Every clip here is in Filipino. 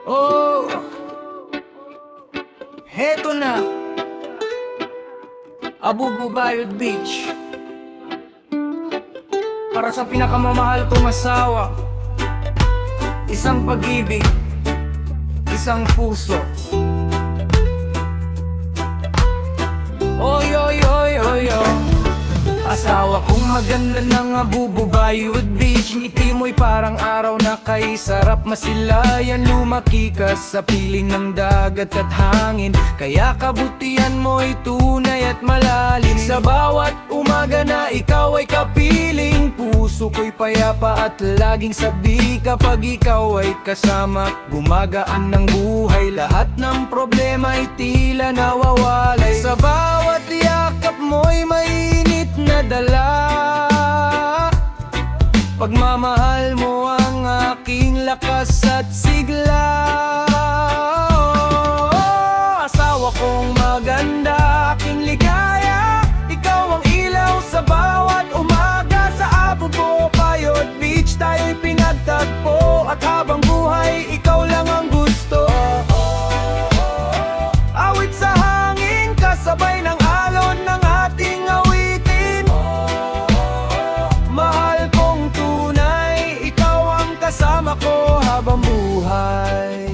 Oh, heto na, Abububayod Beach. Para sa pinakamamahal kong asawa, isang pag-ibig, isang puso. Oy, oy, oy, oy, oy. Asawa kong maganda ng Abububayod Beach. Ngiti mo'y parang araw na kay sarap masilayan. Lumaki ka sa piling ng dagat at hangin, kaya kabutihan mo'y tunay at malalim. Sa bawat umaga na ikaw ay kapiling, puso ko'y payapa at laging sabi kapag ikaw ay kasama. Gumagaan ng buhay, lahat ng problema ay tila nawawalay. Sa bawat yakap mo'y mainit na dala, pagmamahal mo ang aking lakas at sigla. Asawa kong maganda, aking ligaya, ikaw ang ilaw sa bawat umaga. Sa Abububayod Beach tayo'y pinagtagpo, at habang buhay ikaw lang ang gusto. Awit sa hangin, kasabay ng alon ng ating awitin. Mahal kong tunay, ikaw ang kasama ko habang buhay.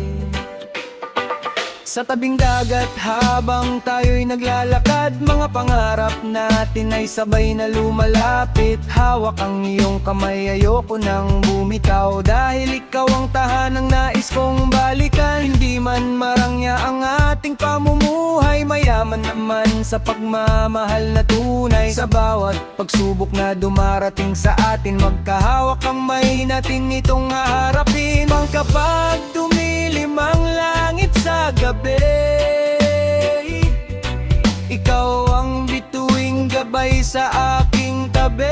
Sa tabing dagat habang tayo'y naglalakad, mga pangarap natin ay sabay na lumalapit. Hawak ang iyong kamay, ayoko nang bumitaw, dahil ikaw ang tahanang nais kong balikan. Hindi man marangya ang ating pamumuhay, mayaman naman sa pagmamahal na tunay. Sa bawat pagsubok na dumarating sa atin, magkahawak ang may natin itong haharapin. Pang kapag dumilim ang langit sa gabi, ikaw ang bituing gabay sa aking tabi.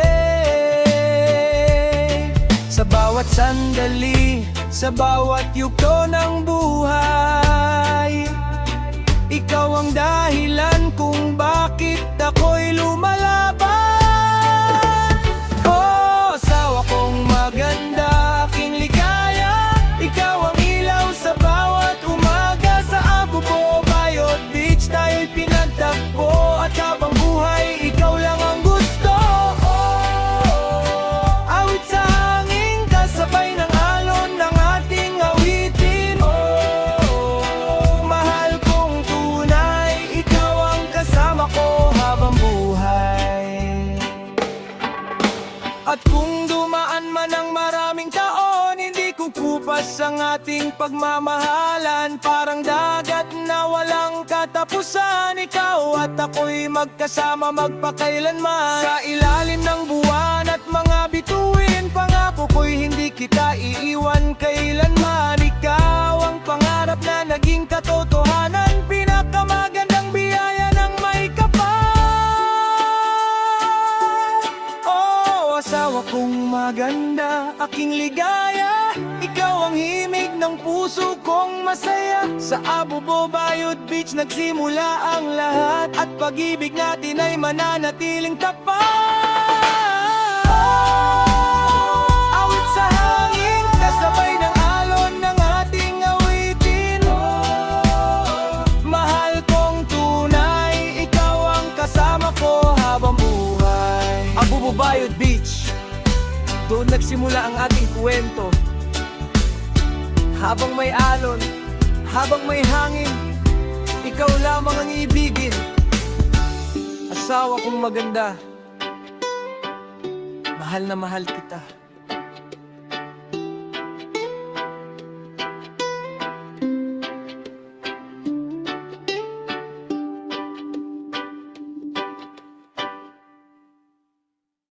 Sa bawat sandali, sa bawat yugto ng buhay, ikaw ang dahilan kung bakit ako'y lumalaban. Oh, asawa kong maganda, aking ligaya, ikaw ang ilaw sa bawat umaga. Sa Abububayod Beach tayo'y pinagtagpo, at habang buhay ikaw lang ang gusto. Awit sa hangin, kasabay ng alon ng ating awitin. Mahal kong tunay, ikaw ang kasama ko habang buhay. At kung dumaan man ang maraming taon, hindi kukupas ang ating pagmamahalan. Parang dagat na walang katapusan, ikaw at ako'y magkasama magpakailanman. Sa ilalim ng buwan at mga bituin, pangako ko'y hindi kita iiwan kailanman. Ikaw ang pangarap na naging katotohanan, pinakamagandang biyaya ng may kapal. Oh, asawa kong maganda, aking ligaya, ikaw ang himig ng puso kong masaya. Sa Abububayod Beach nagsimula ang lahat, at pag-ibig natin ay mananatiling tapat. Awit sa hangin, kasabay ng alon ng ating awitin. Mahal kong tunay, ikaw ang kasama ko habang buhay. Abububayod Beach, doon nagsimula ang ating kwento. Habang may alon, habang may hangin, ikaw lamang ang ibigin. Asawa kong maganda, mahal na mahal kita.